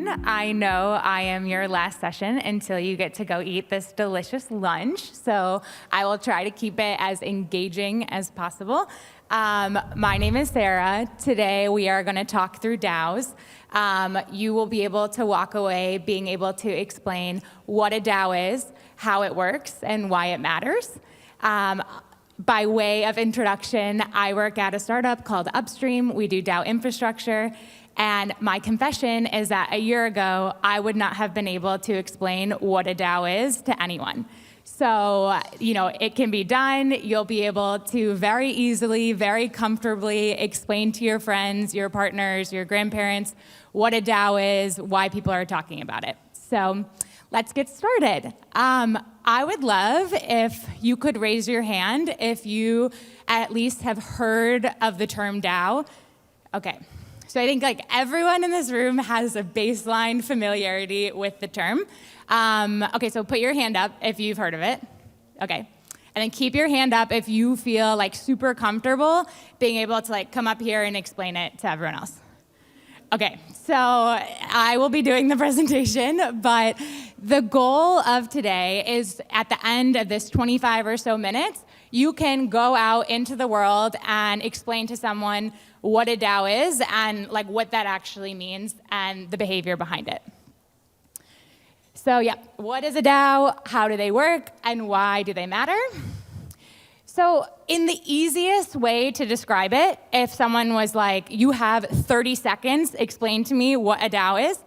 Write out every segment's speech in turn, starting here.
everyone. I know I am your last session until you get to go eat this delicious lunch, so I will try to keep it as engaging as possible. My name is Sarah. Today we are going to talk through DAOs. You will be able to walk away being able to explain what a DAO is, how it works, and why it matters. By way of introduction, I work at a startup called Upstream. We do DAO infrastructure. And my confession is that a year ago, I would not have been able to explain what a DAO is to anyone. So, it can be done. You'll be able to very easily, very comfortably explain to your friends, your partners, your grandparents what a DAO is, why people are talking about it. So let's get started. I would love if you could raise your hand if you at least have heard of the term DAO. Okay. So I think everyone in this room has a baseline familiarity with the term. Okay, so put your hand up if you've heard of it. Okay. And then keep your hand up if you feel super comfortable being able to come up here and explain it to everyone else. Okay, so I will be doing the presentation, but the goal of today is at the end of this 25 or so minutes, you can go out into the world and explain to someone what a DAO is and what that actually means and the behavior behind it. So yeah, what is a DAO? How do they work? And why do they matter? So in the easiest way to describe it, if someone was you have 30 seconds, explain to me what a DAO is,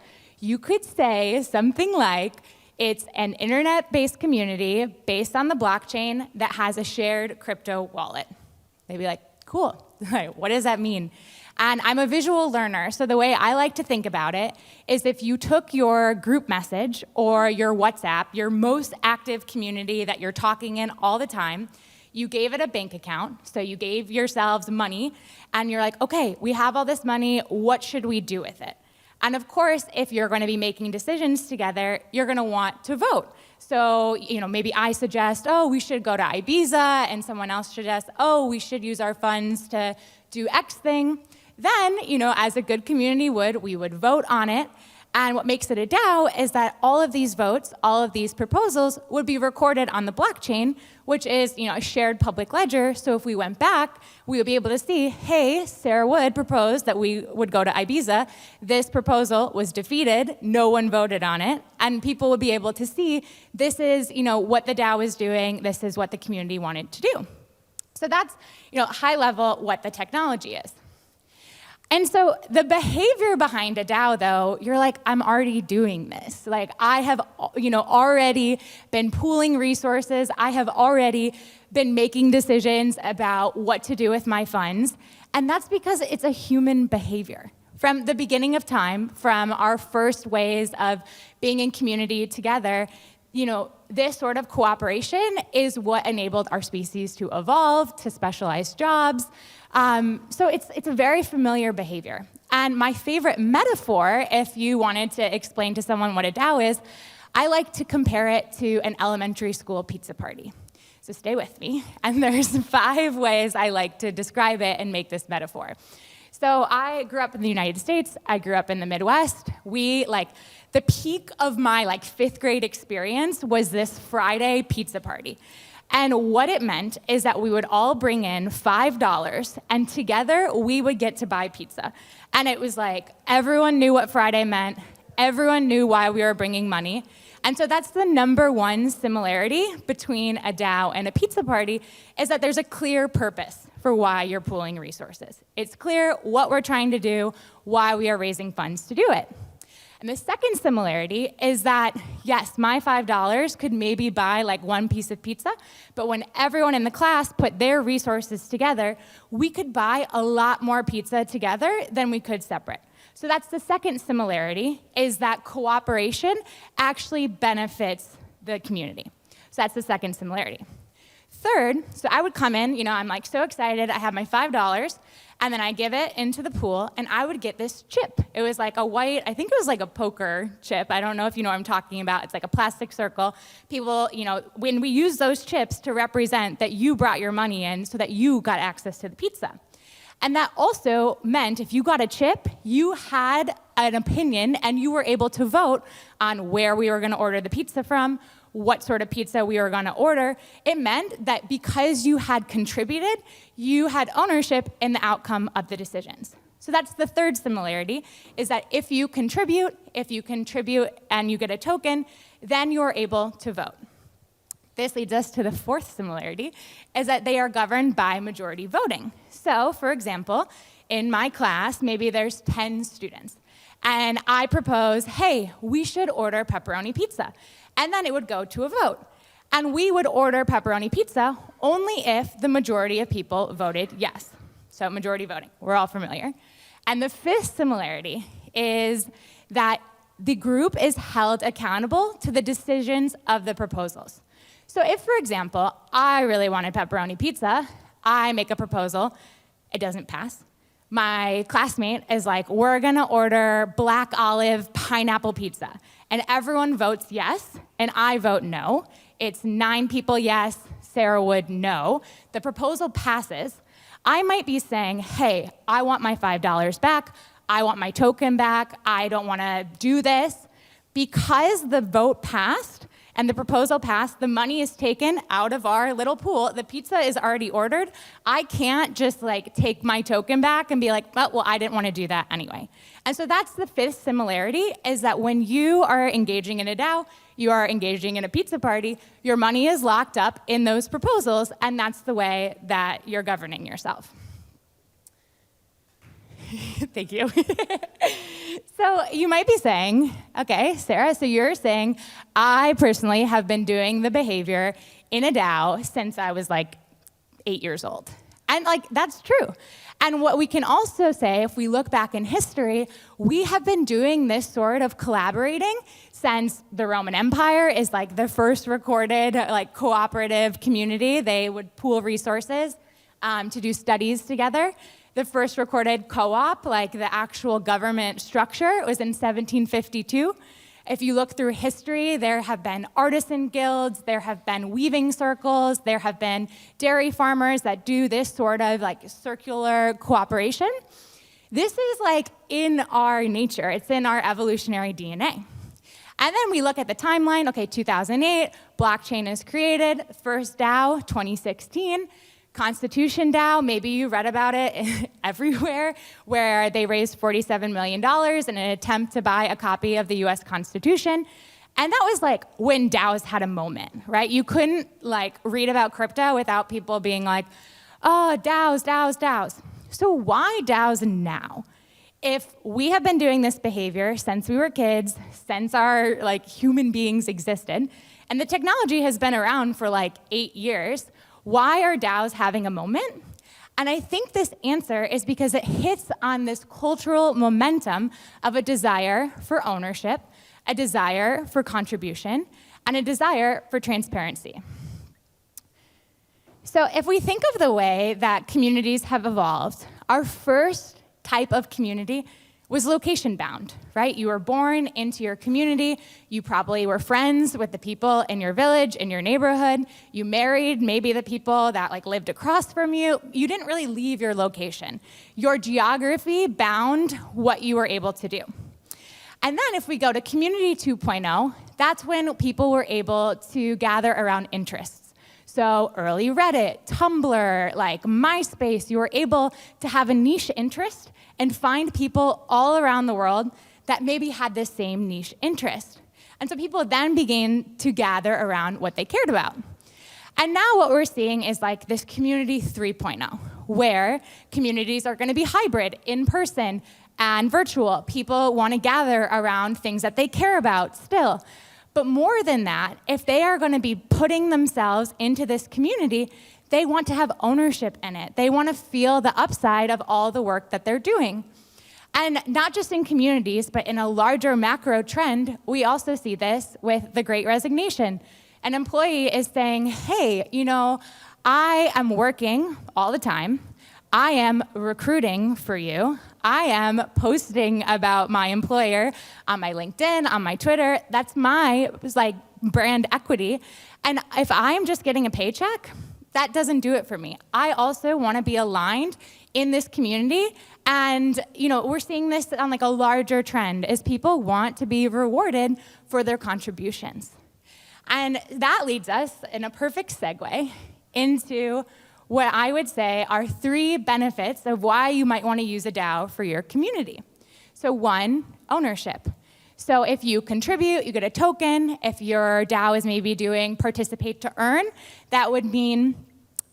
you could say something like, it's an internet-based community based on the blockchain that has a shared crypto wallet. They'd be like, cool, what does that mean? And I'm a visual learner, so the way I like to think about it is if you took your group message or your WhatsApp, your most active community that you're talking in all the time, you gave it a bank account, so you gave yourselves money, and you're like, okay, we have all this money, what should we do with it? And of course, if you're going to be making decisions together, you're going to want to vote. So, maybe I suggest, we should go to Ibiza, and someone else suggests, we should use our funds to do X thing. Then, as a good community would, we would vote on it. And what makes it a DAO is that all of these votes, all of these proposals would be recorded on the blockchain, which is a shared public ledger. So if we went back, we would be able to see, hey, Sarah Wood proposed that we would go to Ibiza. This proposal was defeated. No one voted on it. And people would be able to see this is what the DAO is doing. This is what the community wanted to do. So that's high level what the technology is. And so the behavior behind a DAO, though, you're like, I'm already doing this. I have, already been pooling resources. I have already been making decisions about what to do with my funds. And that's because it's a human behavior. From the beginning of time, from our first ways of being in community together, this sort of cooperation is what enabled our species to evolve, to specialized jobs. So it's a very familiar behavior. And my favorite metaphor, if you wanted to explain to someone what a DAO is, I like to compare it to an elementary school pizza party. So stay with me. And there's 5 ways I like to describe it and make this metaphor. So I grew up in the United States. I grew up in the Midwest. The peak of my 5th grade experience was this Friday pizza party. And what it meant is that we would all bring in $5, and together we would get to buy pizza. And it was everyone knew what Friday meant. Everyone knew why we were bringing money. And so that's the number one similarity between a DAO and a pizza party, is that there's a clear purpose for why you're pooling resources. It's clear what we're trying to do, why we are raising funds to do it. And the second similarity is that, yes, my $5 could maybe buy one piece of pizza, but when everyone in the class put their resources together, we could buy a lot more pizza together than we could separate. So that's the second similarity, is that cooperation actually benefits the community. So that's the second similarity. Third, so I would come in, I'm so excited, I have my $5, and then I give it into the pool, and I would get this chip. It was a white, I think it was a poker chip. I don't know if you know what I'm talking about. It's a plastic circle. People, when we use those chips to represent that you brought your money in so that you got access to the pizza. And that also meant if you got a chip, you had an opinion and you were able to vote on where we were going to order the pizza from, what sort of pizza we were going to order. It meant that because you had contributed, you had ownership in the outcome of the decisions. So that's the third similarity, is that if you contribute and you get a token, then you're able to vote. This leads us to the fourth similarity, is that they are governed by majority voting. So, for example, in my class, maybe there's 10 students, and I propose, hey, we should order pepperoni pizza. And then it would go to a vote. And we would order pepperoni pizza only if the majority of people voted yes. So majority voting, we're all familiar. And the fifth similarity is that the group is held accountable to the decisions of the proposals. So if, for example, I really wanted pepperoni pizza, I make a proposal, it doesn't pass. My classmate is like, we're gonna order black olive pineapple pizza. And everyone votes yes, and I vote no. It's 9 people yes, Sarah Wood no. The proposal passes. I might be saying, hey, I want my $5 back. I want my token back. I don't wanna do this. Because the vote passed, and the proposal passed, the money is taken out of our little pool. The pizza is already ordered. I can't just take my token back and be like, oh, well, I didn't want to do that anyway. And so that's the fifth similarity, is that when you are engaging in a DAO, you are engaging in a pizza party, your money is locked up in those proposals, and that's the way that you're governing yourself. Thank you. So you might be saying, okay, Sarah, so you're saying, I personally have been doing the behavior in a DAO since I was 8 years old. And that's true. And what we can also say, if we look back in history, we have been doing this sort of collaborating since the Roman Empire is the first recorded cooperative community. They would pool resources to do studies together. The first recorded co-op, the actual government structure, was in 1752. If you look through history, there have been artisan guilds, there have been weaving circles, there have been dairy farmers that do this sort of circular cooperation. This is in our nature, it's in our evolutionary DNA. And then we look at the timeline, okay, 2008, blockchain is created, first DAO, 2016, Constitution DAO, maybe you read about it everywhere, where they raised $47 million in an attempt to buy a copy of the US Constitution. And that was when DAOs had a moment, right? You couldn't read about crypto without people being oh, DAOs, DAOs, DAOs. So why DAOs now? If we have been doing this behavior since we were kids, since our human beings existed, and the technology has been around for 8 years, why are DAOs having a moment? And I think this answer is because it hits on this cultural momentum of a desire for ownership, a desire for contribution, and a desire for transparency. So if we think of the way that communities have evolved, our first type of community was location-bound, right? You were born into your community. You probably were friends with the people in your village, in your neighborhood. You married maybe the people that lived across from you. You didn't really leave your location. Your geography bound what you were able to do. And then if we go to Community 2.0, that's when people were able to gather around interests. So early Reddit, Tumblr, MySpace, you were able to have a niche interest and find people all around the world that maybe had the same niche interest. And so people then began to gather around what they cared about. And now what we're seeing is this Community 3.0, where communities are gonna be hybrid, in person and virtual. People wanna gather around things that they care about still. But more than that, if they are gonna be putting themselves into this community, they want to have ownership in it. They want to feel the upside of all the work that they're doing. And not just in communities, but in a larger macro trend, we also see this with the Great Resignation. An employee is saying, hey, I am working all the time. I am recruiting for you. I am posting about my employer on my LinkedIn, on my Twitter. That's my brand equity. And if I'm just getting a paycheck, that doesn't do it for me. I also want to be aligned in this community. And we're seeing this on like a larger trend is people want to be rewarded for their contributions. And that leads us in a perfect segue into what I would say are 3 benefits of why you might want to use a DAO for your community. So 1, ownership. So if you contribute, you get a token. If your DAO is maybe doing participate to earn, that would mean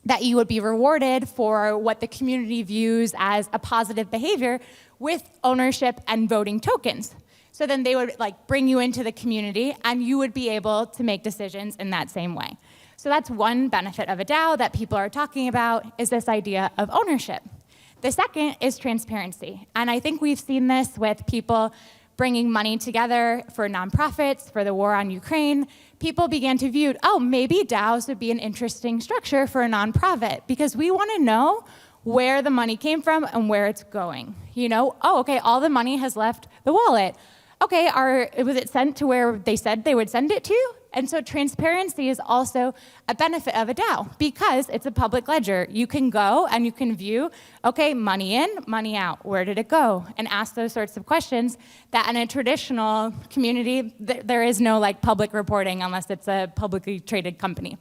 that you would be rewarded for what the community views as a positive behavior with ownership and voting tokens. So then they would bring you into the community and you would be able to make decisions in that same way. So that's one benefit of a DAO that people are talking about is this idea of ownership. The second is transparency. And I think we've seen this with people bringing money together for nonprofits, for the war on Ukraine. People began to view, maybe DAOs would be an interesting structure for a nonprofit because we want to know where the money came from and where it's going. Okay, all the money has left the wallet. Okay, was it sent to where they said they would send it to? And so transparency is also a benefit of a DAO because it's a public ledger. You can go and you can view, okay, money in, money out, where did it go? And ask those sorts of questions that in a traditional community, there is no public reporting unless it's a publicly traded company.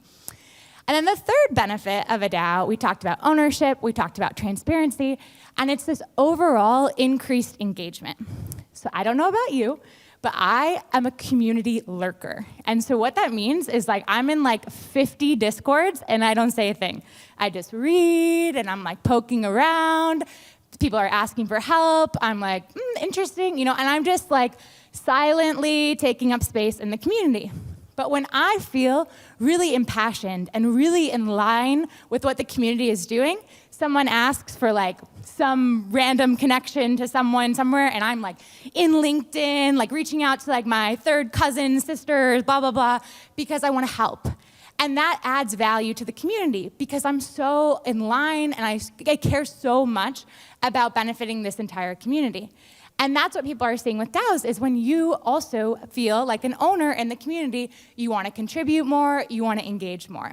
And then the third benefit of a DAO, we talked about ownership, we talked about transparency, and it's this overall increased engagement. So I don't know about you, but I am a community lurker. And so what that means is I'm in 50 Discords and I don't say a thing. I just read and I'm poking around. People are asking for help. I'm interesting, and I'm just silently taking up space in the community. But when I feel really impassioned and really in line with what the community is doing, someone asks for some random connection to someone somewhere, and I'm in LinkedIn, reaching out to my third cousin, sisters, blah, blah, blah, because I want to help. And that adds value to the community because I'm so in line and I care so much about benefiting this entire community. And that's what people are seeing with DAOs is when you also feel like an owner in the community, you want to contribute more, you want to engage more.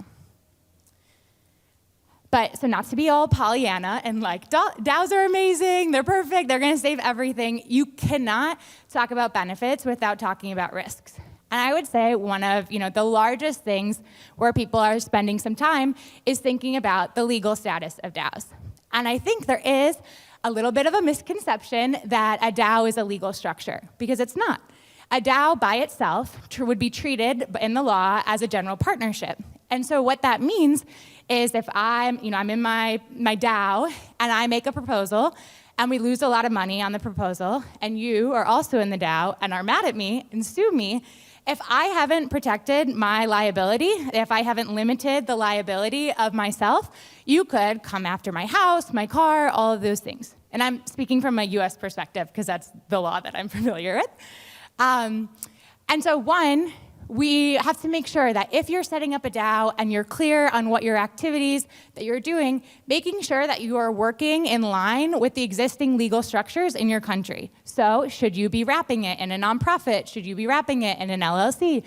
But so not to be all Pollyanna and DAOs are amazing, they're perfect, they're going to save everything. You cannot talk about benefits without talking about risks. And I would say one of the largest things where people are spending some time is thinking about the legal status of DAOs. And I think there is a little bit of a misconception that a DAO is a legal structure, because it's not. A DAO by itself would be treated in the law as a general partnership. And so what that means is if I'm in my DAO and I make a proposal and we lose a lot of money on the proposal and you are also in the DAO and are mad at me and sue me, if I haven't protected my liability, if I haven't limited the liability of myself, you could come after my house, my car, all of those things. And I'm speaking from a US perspective because that's the law that I'm familiar with. And so one, we have to make sure that if you're setting up a DAO and you're clear on what your activities that you're doing, making sure that you are working in line with the existing legal structures in your country. So should you be wrapping it in a nonprofit? Should you be wrapping it in an LLC?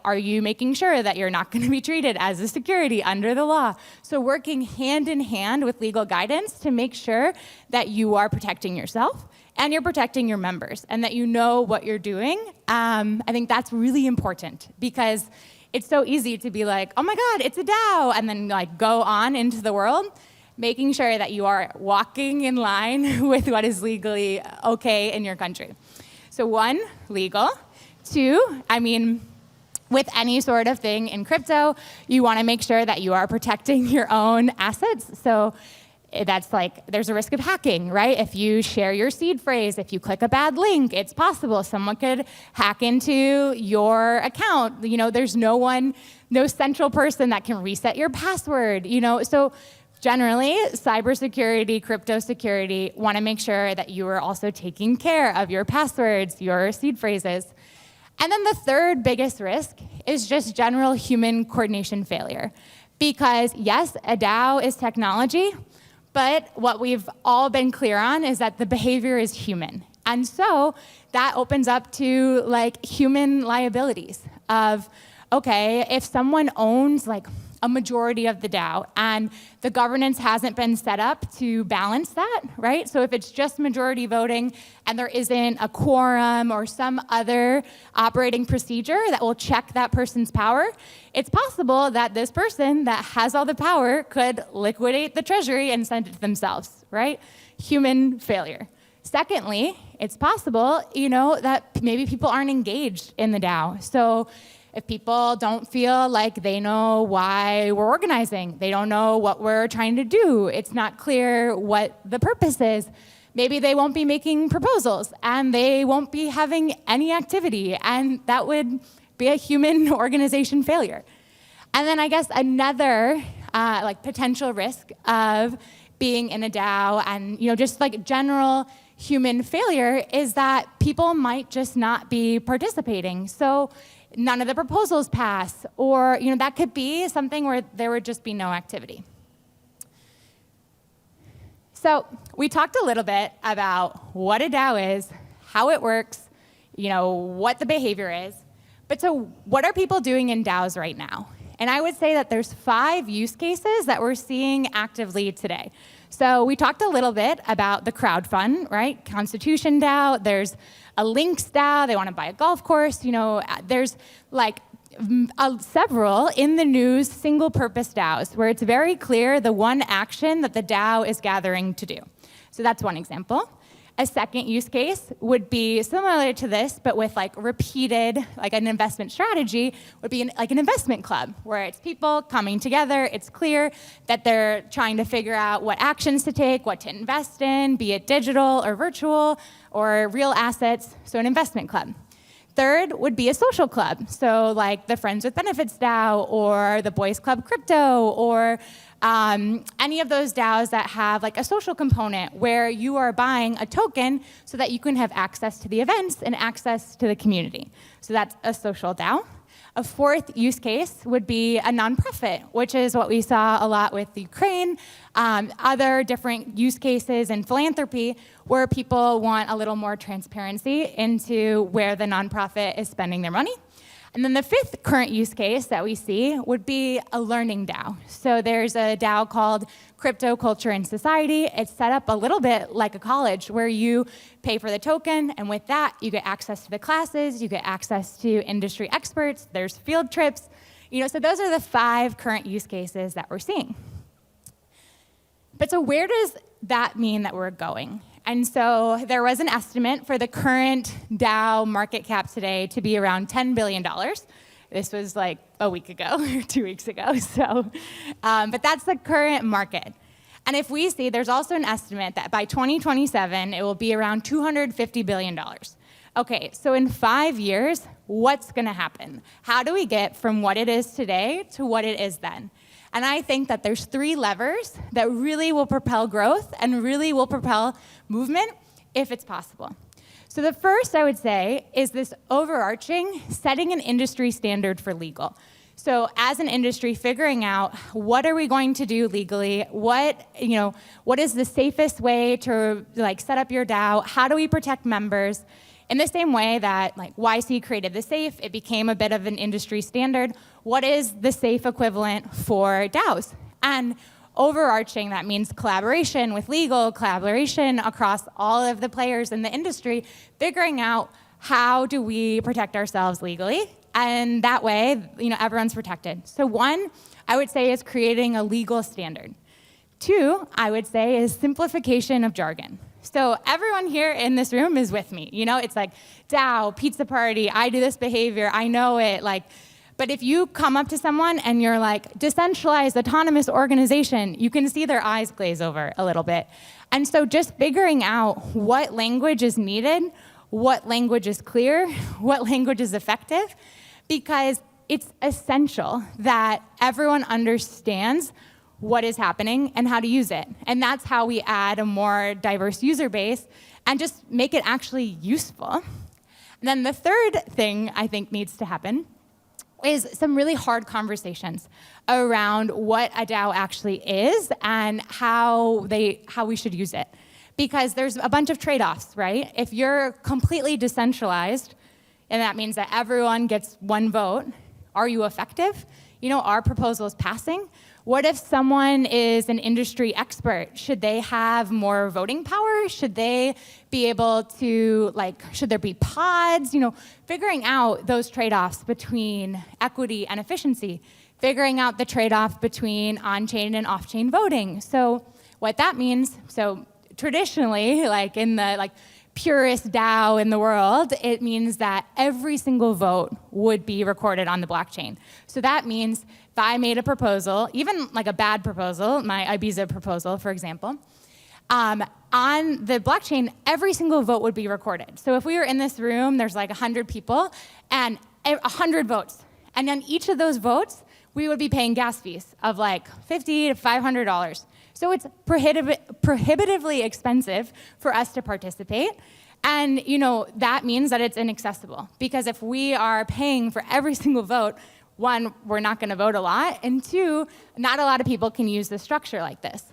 Are you making sure that you're not going to be treated as a security under the law? So working hand in hand with legal guidance to make sure that you are protecting yourself and you're protecting your members and that you know what you're doing. I think that's really important because it's so easy to be oh my God, it's a DAO, and then go on into the world. Making sure that you are walking in line with what is legally okay in your country. So one, legal. Two, with any sort of thing in crypto, you want to make sure that you are protecting your own assets. So that's there's a risk of hacking, right? If you share your seed phrase, if you click a bad link, it's possible someone could hack into your account. There's no central person that can reset your password, So generally, cybersecurity, crypto security, want to make sure that you are also taking care of your passwords, your seed phrases. And then the third biggest risk is just general human coordination failure. Because yes, a DAO is technology, but what we've all been clear on is that the behavior is human. And so that opens up to human liabilities of, okay, if someone owns a majority of the DAO, and the governance hasn't been set up to balance that, right? So if it's just majority voting and there isn't a quorum or some other operating procedure that will check that person's power, it's possible that this person that has all the power could liquidate the treasury and send it to themselves, right? Human failure. Secondly, it's possible, that maybe people aren't engaged in the DAO. So if people don't feel like they know why we're organizing, they don't know what we're trying to do, it's not clear what the purpose is, maybe they won't be making proposals and they won't be having any activity, and that would be a human organization failure. And then I guess another potential risk of being in a DAO and just like general human failure is that people might just not be participating. So none of the proposals pass, or that could be something where there would just be no activity. So we talked a little bit about what a DAO is, how it works, what the behavior is. But so what are people doing in DAOs right now? And I would say that there's 5 use cases that we're seeing actively today. So we talked a little bit about the crowdfund, right? Constitution DAO, there's a Links DAO, they want to buy a golf course, there's several in the news single-purpose DAOs where it's very clear the one action that the DAO is gathering to do. So that's one example. A second use case would be similar to this, but with repeated, an investment strategy, would be an investment club, where it's people coming together. It's clear that they're trying to figure out what actions to take, what to invest in, be it digital or virtual or real assets, so an investment club. Third would be a social club, so like the Friends with Benefits DAO or the Boys Club Crypto or any of those DAOs that have a social component where you are buying a token so that you can have access to the events and access to the community. So that's a social DAO. A fourth use case would be a nonprofit, which is what we saw a lot with Ukraine, other different use cases in philanthropy where people want a little more transparency into where the nonprofit is spending their money. And then the fifth current use case that we see would be a learning DAO. So there's a DAO called Crypto Culture and Society. It's set up a little bit like a college where you pay for the token, and with that, you get access to the classes, you get access to industry experts, there's field trips. So those are the 5 current use cases that we're seeing. But so where does that mean that we're going? And so there was an estimate for the current DAO market cap today to be around $10 billion. This was like a week ago, or 2 weeks ago. So, but that's the current market. And if we see, there's also an estimate that by 2027, it will be around $250 billion. Okay, so in 5 years, what's gonna happen? How do we get from what it is today to what it is then? And I think that there's 3 levers that really will propel growth and really will propel movement if it's possible. So the first, I would say, is this overarching setting an industry standard for legal. So as an industry, figuring out what are we going to do legally, what is the safest way to set up your DAO, how do we protect members? In the same way that YC created the SAFE, it became a bit of an industry standard. What is the SAFE equivalent for DAOs? And overarching, that means collaboration with legal, collaboration across all of the players in the industry, figuring out how do we protect ourselves legally, and that way, everyone's protected. So 1, I would say, is creating a legal standard. 2, I would say, is simplification of jargon. So everyone here in this room is with me. It's like DAO, pizza party, I do this behavior, I know it. But if you come up to someone and you're like, decentralized, autonomous organization, you can see their eyes glaze over a little bit. And so just figuring out what language is needed, what language is clear, what language is effective, because it's essential that everyone understands what is happening and how to use it. And that's how we add a more diverse user base and just make it actually useful. And then the third thing I think needs to happen is some really hard conversations around what a DAO actually is and how we should use it. Because there's a bunch of trade-offs, right? If you're completely decentralized, and that means that everyone gets one vote, are you effective? our proposal is passing? What if someone is an industry expert? Should they have more voting power? Should they be able to, should there be pods? Figuring out those trade-offs between equity and efficiency, figuring out the trade-off between on-chain and off-chain voting. So what that means, traditionally, in the purest DAO in the world, it means that every single vote would be recorded on the blockchain. So that means if I made a proposal, even a bad proposal, my Ibiza proposal, for example, on the blockchain, every single vote would be recorded. So if we were in this room, there's 100 people and 100 votes. And on each of those votes, we would be paying gas fees of $50 to $500. So it's prohibitively expensive for us to participate. And that means that it's inaccessible. Because if we are paying for every single vote, one, we're not going to vote a lot, and two, not a lot of people can use the structure like this.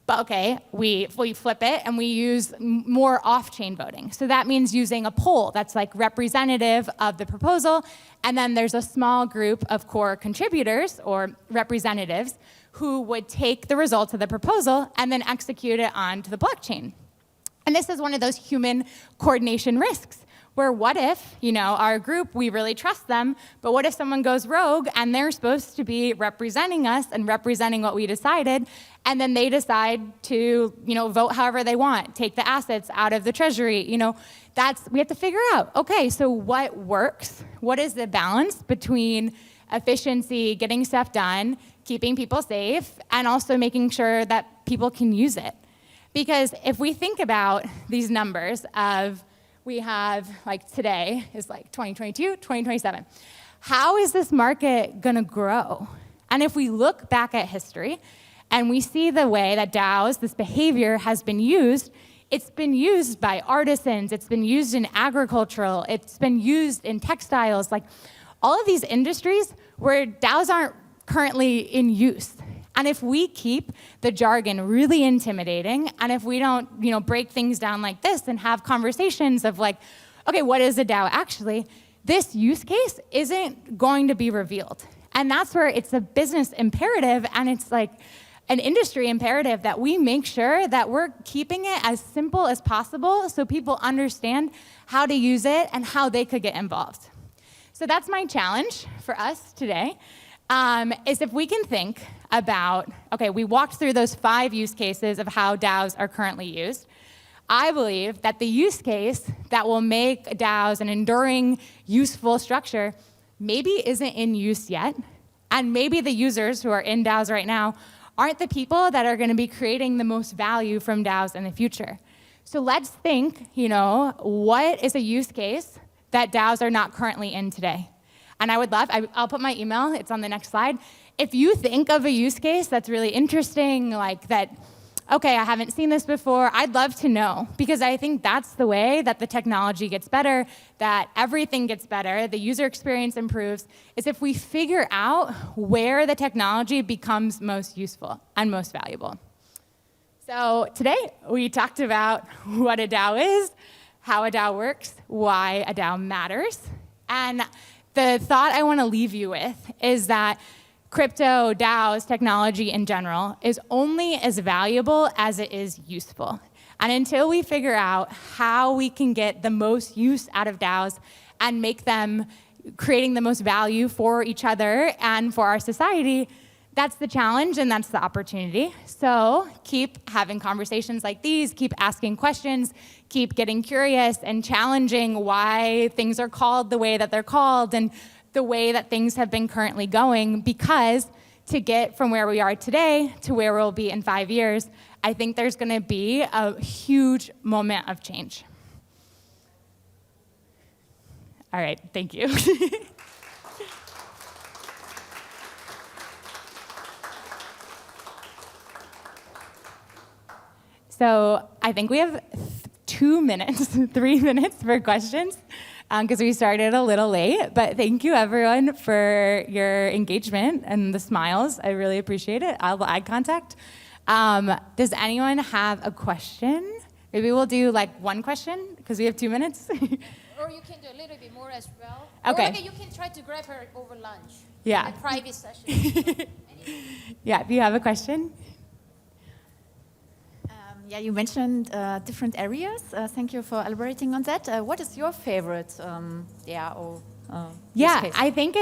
But okay, we flip it and we use more off-chain voting. So that means using a poll that's representative of the proposal, and then there's a small group of core contributors or representatives who would take the results of the proposal and then execute it onto the blockchain. And this is one of those human coordination risks, where what if, our group, we really trust them, but what if someone goes rogue and they're supposed to be representing us and representing what we decided, and then they decide to, vote however they want, take the assets out of the treasury, we have to figure out, okay, so what works? What is the balance between efficiency, getting stuff done, keeping people safe, and also making sure that people can use it? Because if we think about these numbers of, we have, today is 2022, 2027. How is this market gonna grow? And if we look back at history and we see the way that DAOs, this behavior has been used, it's been used by artisans, it's been used in agricultural, it's been used in textiles, all of these industries where DAOs aren't currently in use. And if we keep the jargon really intimidating, and if we don't, break things down like this and have conversations of okay, what is a DAO actually? This use case isn't going to be revealed. And that's where it's a business imperative, and it's an industry imperative that we make sure that we're keeping it as simple as possible so people understand how to use it and how they could get involved. So that's my challenge for us today. Is if we can think about, okay, we walked through those 5 use cases of how DAOs are currently used. I believe that the use case that will make DAOs an enduring, useful structure maybe isn't in use yet, and maybe the users who are in DAOs right now aren't the people that are going to be creating the most value from DAOs in the future. So let's think, what is a use case that DAOs are not currently in today? And I would love, I'll put my email, it's on the next slide. If you think of a use case that's really interesting, okay, I haven't seen this before, I'd love to know, because I think that's the way that the technology gets better, that everything gets better, the user experience improves, is if we figure out where the technology becomes most useful and most valuable. So today, we talked about what a DAO is, how a DAO works, why a DAO matters, and the thought I want to leave you with is that crypto, DAOs, technology in general is only as valuable as it is useful. And until we figure out how we can get the most use out of DAOs and make them creating the most value for each other and for our society, that's the challenge and that's the opportunity. So keep having conversations like these, keep asking questions, keep getting curious and challenging why things are called the way that they're called and the way that things have been currently going, because to get from where we are today to where we'll be in 5 years, I think there's gonna be a huge moment of change. All right, thank you. So I think we have 2 minutes, 3 minutes for questions, because we started a little late. But thank you, everyone, for your engagement and the smiles. I really appreciate it. All the eye contact. Does anyone have a question? Maybe we'll do one question, because we have 2 minutes. Or you can do a little bit more as well. Okay. Or you can try to grab her over lunch. Yeah. A private session. Yeah, if you have a question. Yeah, you mentioned different areas. Thank you for elaborating on that. What is your favorite DAO use case? I think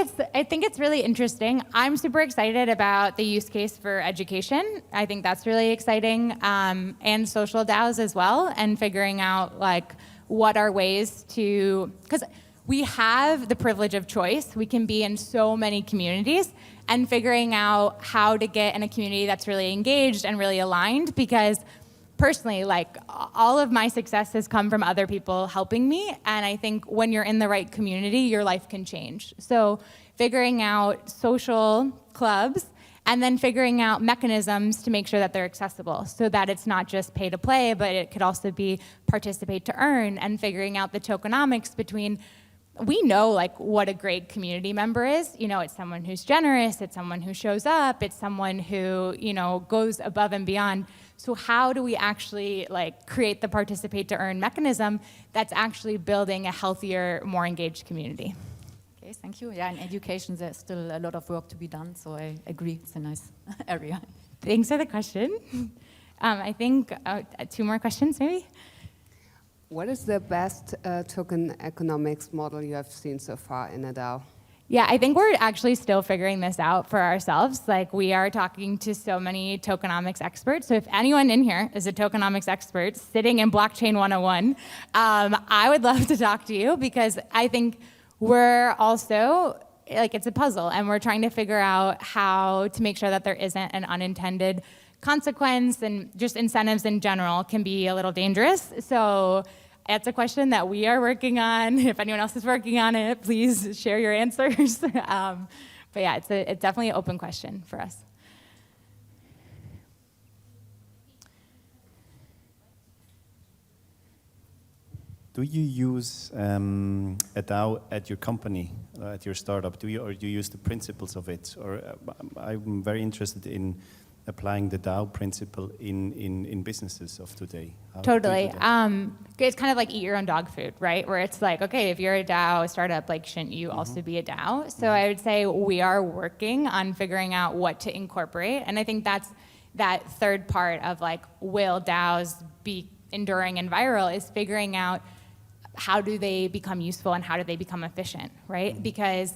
it's really interesting. I'm super excited about the use case for education. I think that's really exciting, and social DAOs as well, and figuring out like what are ways to, because we have the privilege of choice. We can be in so many communities, and figuring out how to get in a community that's really engaged and really aligned, because personally, like all of my success has come from other people helping me, and I think when you're in the right community, your life can change. So figuring out social clubs, and then figuring out mechanisms to make sure that they're accessible, so that it's not just pay to play, but it could also be participate to earn, and figuring out the tokenomics between, we know like what a great community member is. You know, it's someone who's generous, it's someone who shows up, it's someone who, you know, goes above and beyond. So how do we actually like create the participate to earn mechanism that's actually building a healthier, more engaged community? Okay, thank you. Yeah, in education, there's still a lot of work to be done, so I agree, it's a nice area. Thanks for the question. I think 2 more questions, maybe? What is the best token economics model you have seen so far in a DAO? Yeah, I think we're actually still figuring this out for ourselves. Like, we are talking to so many tokenomics experts. So if anyone in here is a tokenomics expert sitting in Blockchain 101, I would love to talk to you, because I think we're also, like, it's a puzzle, and we're trying to figure out how to make sure that there isn't an unintended consequence, and just incentives in general can be a little dangerous. So it's a question that we are working on. If anyone else is working on it, please share your answers. But yeah, it's definitely an open question for us. Do you use a DAO at your company, at your startup? Or do you use the principles of it? Or I'm very interested in applying the DAO principle in businesses of today. Totally. It's kind of like eat your own dog food, right? Where it's like, okay, if you're a DAO startup, like, shouldn't you also be a DAO? So I would say we are working on figuring out what to incorporate. And I think that's that third part of like, will DAOs be enduring and viral, is figuring out how do they become useful and how do they become efficient, right? Because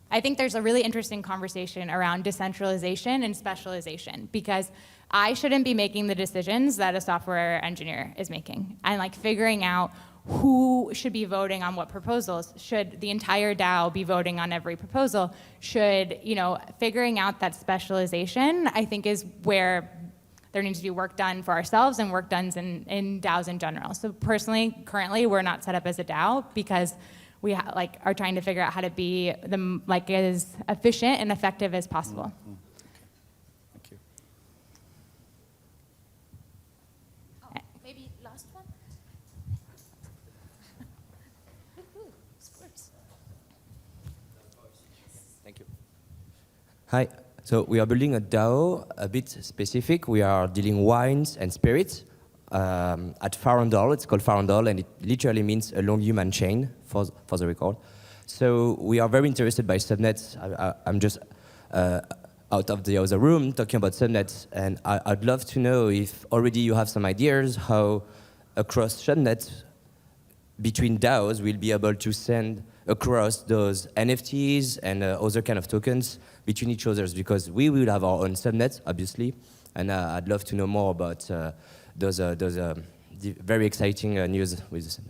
I think there's a really interesting conversation around decentralization and specialization, because I shouldn't be making the decisions that a software engineer is making, and like figuring out who should be voting on what proposals. Should the entire DAO be voting on every proposal? Should, you know, figuring out that specialization, I think, is where there needs to be work done for ourselves and work done in DAOs in general. So personally, currently, we're not set up as a DAO because we are trying to figure out how to be as efficient and effective as possible. Mm-hmm. Thank you. Oh, maybe last one? Sports. Thank you. Hi. So we are building a DAO a bit specific. We are dealing wines and spirits at Farandole. It's called Farandole, and it literally means a long human chain, for the record. So we are very interested by subnets. I'm just out of the other room talking about subnets, and I'd love to know if already you have some ideas how across subnets between DAOs we'll be able to send across those NFTs and other kind of tokens between each others, because we will have our own subnets, obviously, and I'd love to know more about those very exciting news with the subnet.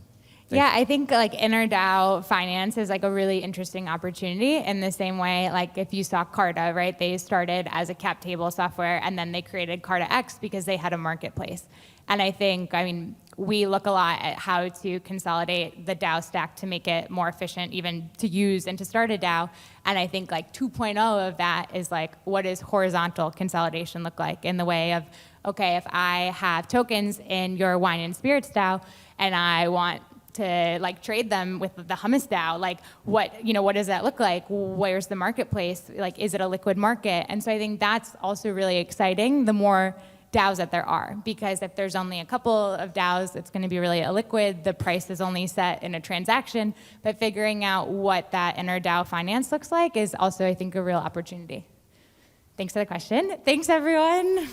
Yeah, I think like inner DAO finance is like a really interesting opportunity, in the same way, like if you saw Carta, right? They started as a cap table software, and then they created Carta X because they had a marketplace. And I think, I mean, we look a lot at how to consolidate the DAO stack to make it more efficient even to use and to start a DAO. And I think like 2.0 of that is like, what does horizontal consolidation look like, in the way of, okay, if I have tokens in your wine and spirits DAO and I want to like trade them with the hummus DAO, like what does that look like? Where's the marketplace? Like, is it a liquid market? And so I think that's also really exciting. The more DAOs that there are, because if there's only a couple of DAOs, it's going to be really illiquid. The price is only set in a transaction, but figuring out what that inner DAO finance looks like is also, I think, a real opportunity. Thanks for the question. Thanks, everyone.